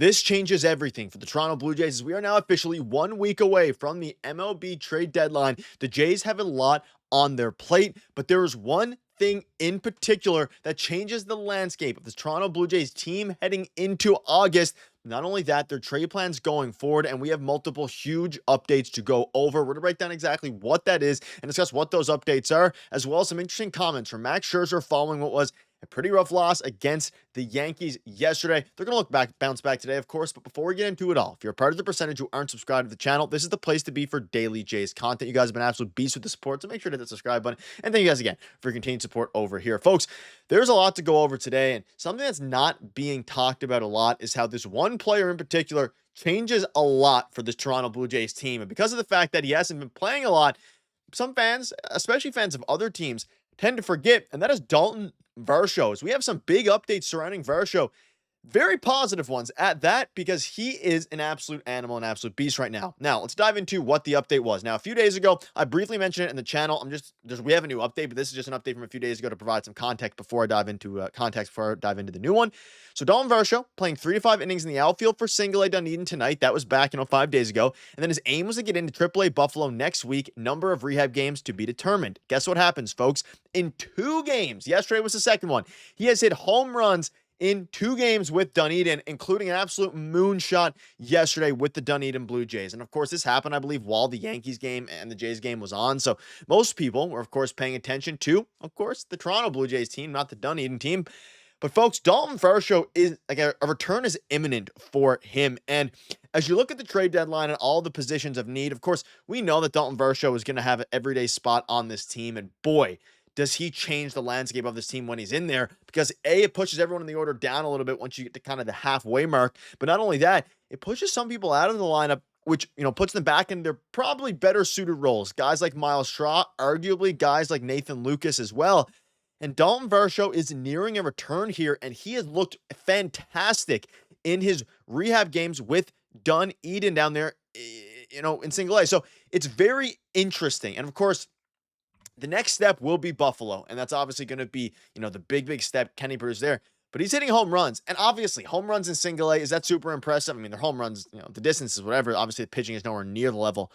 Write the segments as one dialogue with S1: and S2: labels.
S1: This changes everything for the Toronto Blue Jays as we are now officially 1 week away from the MLB trade deadline. The Jays have a lot on their plate, but there is one thing in particular that changes the landscape of the Toronto Blue Jays team heading into August. Not only that, their trade plans going forward, and we have multiple huge updates to go over. We're going to break down exactly what that is and discuss what those updates are, as well as some interesting comments from Max Scherzer following what was a pretty rough loss against the Yankees yesterday. They're going to bounce back today, of course. But before we get into it all, if you're a part of the percentage who aren't subscribed to the channel, this is the place to be for daily Jays content. You guys have been absolute beasts with the support, so make sure to hit the subscribe button. And thank you guys again for your continued support over here. Folks, there's a lot to go over today, and something that's not being talked about a lot is how this one player in particular changes a lot for this Toronto Blue Jays team. And because of the fact that he hasn't been playing a lot, some fans, especially fans of other teams, tend to forget, and that is Daulton Varsho. We have some big updates surrounding Varsho. Very positive ones at that, because he is an absolute animal, an absolute beast right now. Now, let's dive into what the update was. Now, a few days ago, I briefly mentioned it in the channel. We have a new update, but this is just an update from a few days ago to provide some context before I dive into the new one. So, Daulton Varsho playing 3 to 5 innings in the outfield for Single A Dunedin tonight. That was back, 5 days ago. And then his aim was to get into AAA Buffalo next week. Number of rehab games to be determined. Guess what happens, folks? In 2 games, yesterday was the second one, he has hit home runs in 2 games with Dunedin, including an absolute moonshot yesterday with the Dunedin Blue Jays. And of course, this happened, I believe, while the Yankees game and the Jays game was on. So most people were, of course, paying attention to, of course, the Toronto Blue Jays team, not the Dunedin team. But folks, Daulton Varsho is like a return is imminent for him. And as you look at the trade deadline and all the positions of need, of course, we know that Daulton Varsho is going to have an everyday spot on this team. And boy, does he change the landscape of this team when he's in there, because A, it pushes everyone in the order down a little bit once you get to kind of the halfway mark. But not only that, it pushes some people out of the lineup, which, puts them back in their probably better suited roles. Guys like Miles Straw, arguably guys like Nathan Lucas as well. And Daulton Varsho is nearing a return here, and he has looked fantastic in his rehab games with Dunedin down there, in Single A. So it's very interesting. And of course, the next step will be Buffalo, and that's obviously going to be, the big step Kenny Bruce there. But he's hitting home runs, and obviously home runs in Single A, is that super impressive? I mean, they're home runs, the distances, whatever. Obviously, the pitching is nowhere near the level.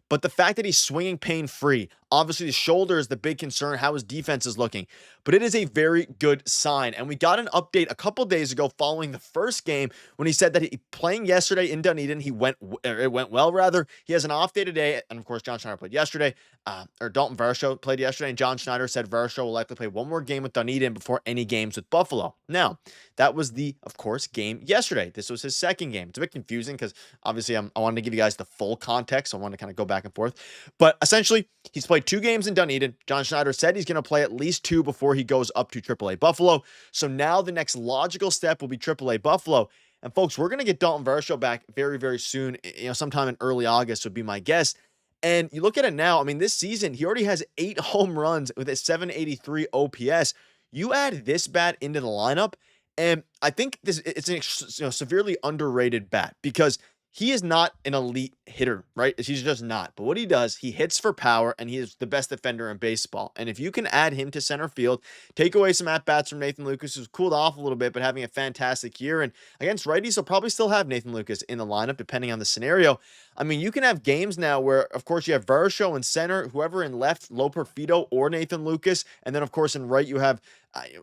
S1: But the fact that he's swinging pain-free, obviously the shoulder is the big concern, how his defense is looking. But it is a very good sign. And we got an update a couple days ago following the first game when he said that playing yesterday in Dunedin, it went well, rather. He has an off day today. And of course, John Schneider played yesterday, or Daulton Varsho played yesterday. And John Schneider said Varsho will likely play one more game with Dunedin before any games with Buffalo. Now, that was of course, game yesterday. This was his second game. It's a bit confusing because obviously I wanted to give you guys the full context. So I wanted to kind of go back and forth. But essentially, he's played 2 games in Dunedin. John Schneider said he's going to play at least 2 before he goes up to AAA Buffalo. So now the next logical step will be AAA Buffalo. And folks, we're going to get Daulton Varsho back very, very soon. Sometime in early August would be my guess. And you look at it now, I mean, this season, he already has 8 home runs with a 783 OPS. You add this bat into the lineup, and I think it's a severely underrated bat, because he is not an elite hitter, right? He's just not. But what he does, he hits for power, and he is the best defender in baseball. And if you can add him to center field, take away some at-bats from Nathan Lucas, who's cooled off a little bit, but having a fantastic year. And against righties, he'll probably still have Nathan Lucas in the lineup, depending on the scenario. I mean, you can have games now where, of course, you have Varsho in center, whoever in left, Loperfido or Nathan Lucas. And then, of course, in right, you have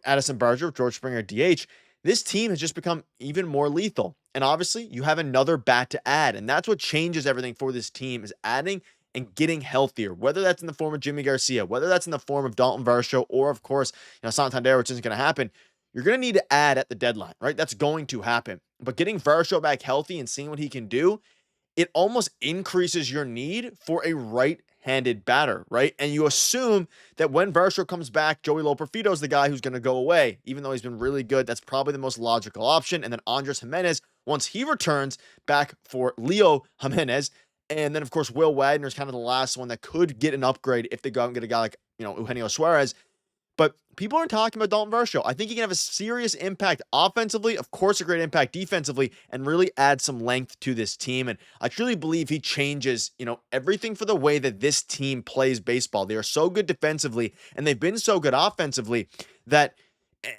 S1: Addison Barger, George Springer, DH. This team has just become even more lethal. And obviously, you have another bat to add. And that's what changes everything for this team, is adding and getting healthier, whether that's in the form of Jimmy Garcia, whether that's in the form of Daulton Varsho, or, of course, Santander, which isn't going to happen. You're going to need to add at the deadline, right? That's going to happen. But getting Varsho back healthy and seeing what he can do, it almost increases your need for a right-handed batter, right? And you assume that when Varsho comes back, Joey Loperfido is the guy who's going to go away. Even though he's been really good, that's probably the most logical option. And then Andres Jimenez, once he returns, back for Leo Jimenez. And then, of course, Will Wagner is kind of the last one that could get an upgrade if they go out and get a guy like, Eugenio Suarez. But people aren't talking about Daulton Varsho. I think he can have a serious impact offensively, of course, a great impact defensively, and really add some length to this team. And I truly believe he changes, everything for the way that this team plays baseball. They are so good defensively, and they've been so good offensively that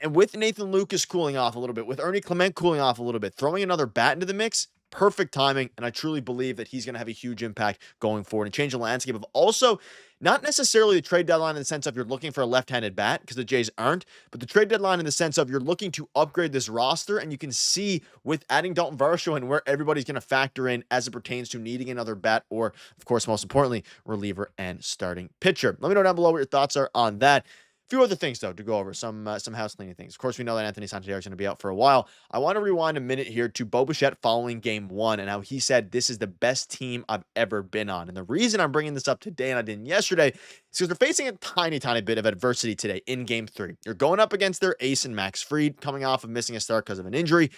S1: And with Nathan Lucas cooling off a little bit, with Ernie Clement cooling off a little bit, throwing another bat into the mix, perfect timing. And I truly believe that he's going to have a huge impact going forward and change the landscape of also not necessarily the trade deadline in the sense of you're looking for a left-handed bat because the Jays aren't, but the trade deadline in the sense of you're looking to upgrade this roster. And you can see with adding Daulton Varsho and where everybody's going to factor in as it pertains to needing another bat or, of course, most importantly, reliever and starting pitcher. Let me know down below what your thoughts are on that. Few other things, though, to go over, some house cleaning things. Of course, we know that Anthony Santander is going to be out for a while. I want to rewind a minute here to Bichette following game 1 and how he said, this is the best team I've ever been on. And the reason I'm bringing this up today and I didn't yesterday is because they're facing a tiny bit of adversity today in game 3. You're going up against their ace and Max Fried, coming off of missing a start because of an injury.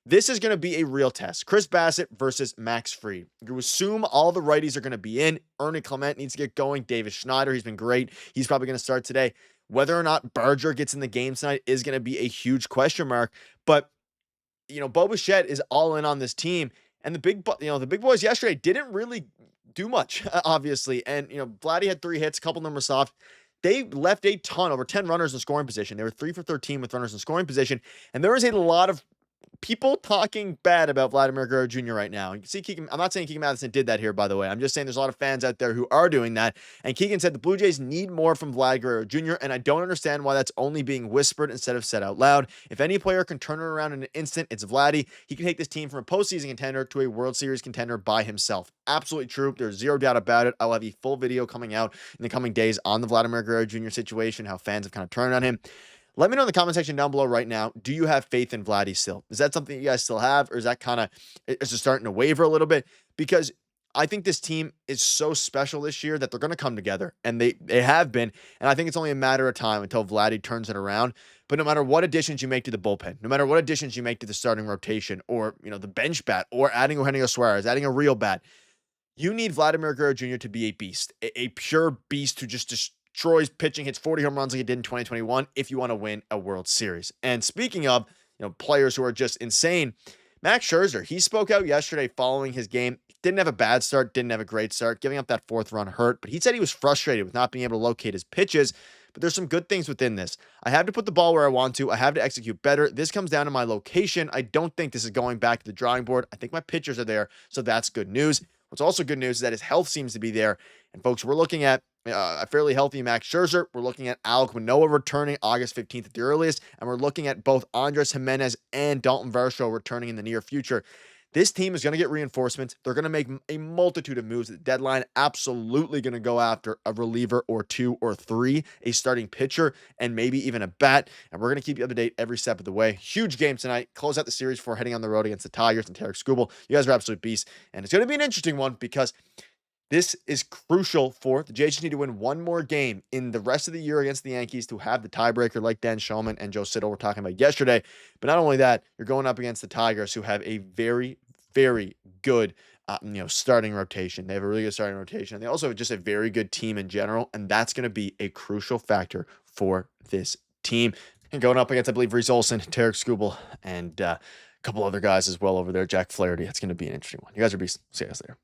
S1: This is going to be a real test. Chris Bassitt versus Max Fried. You assume all the righties are going to be in. Ernie Clement needs to get going. Davis Schneider, he's been great. He's probably going to start today. Whether or not Berger gets in the game tonight is going to be a huge question mark. But, Bichette is all in on this team. And the big boys yesterday didn't really do much, obviously. And, Vladdy had 3 hits, a couple of them were soft. They left a ton, over 10 runners in scoring position. They were 3 for 13 with runners in scoring position. And there is a lot of people talking bad about Vladimir Guerrero Jr. right now. You can see Keegan, I'm not saying Keegan Matheson did that here, by the way. I'm just saying there's a lot of fans out there who are doing that. And Keegan said the Blue Jays need more from Vladimir Guerrero Jr., and I don't understand why that's only being whispered instead of said out loud. If any player can turn it around in an instant, it's Vladdy. He can take this team from a postseason contender to a World Series contender by himself. Absolutely true. There's zero doubt about it. I'll have a full video coming out in the coming days on the Vladimir Guerrero Jr. situation, how fans have kind of turned on him. Let me know in the comment section down below right now. Do you have faith in Vladdy still? Is that something you guys still have? Or is that is it starting to waver a little bit? Because I think this team is so special this year that they're going to come together. And they have been. And I think it's only a matter of time until Vladdy turns it around. But no matter what additions you make to the bullpen, no matter what additions you make to the starting rotation, or the bench bat, or adding Eugenio Suarez, adding a real bat, you need Vladimir Guerrero Jr. to be a beast. A pure beast who just destroys pitching, hits 40 home runs like he did in 2021 if you want to win a World Series. And speaking of, players who are just insane, Max Scherzer, he spoke out yesterday following his game. Didn't have a bad start, didn't have a great start. Giving up that 4th run hurt, but he said he was frustrated with not being able to locate his pitches. But there's some good things within this. I have to put the ball where I want to. I have to execute better. This comes down to my location. I don't think this is going back to the drawing board. I think my pitchers are there, so that's good news. What's also good news is that his health seems to be there. And folks, we're looking at a fairly healthy Max Scherzer. We're looking at Alek Manoah returning August 15th at the earliest. And we're looking at both Andres Gimenez and Daulton Varsho returning in the near future. This team is going to get reinforcements. They're going to make a multitude of moves at the deadline. Absolutely going to go after a reliever or 2 or 3, a starting pitcher, and maybe even a bat. And we're going to keep you up to date every step of the way. Huge game tonight. Close out the series before heading on the road against the Tigers and Tarek Skubal. You guys are absolute beasts. And it's going to be an interesting one because this is crucial for the Jays. Just need to win one more game in the rest of the year against the Yankees to have the tiebreaker like Dan Shulman and Joe Siddall were talking about yesterday. But not only that, you're going up against the Tigers, who have a very, very good starting rotation. They have a really good starting rotation. And they also have just a very good team in general. And that's going to be a crucial factor for this team. And going up against, I believe, Reese Olson, Tarek Skubal, and a couple other guys as well over there, Jack Flaherty. That's going to be an interesting one. You guys are beasts. See you guys later.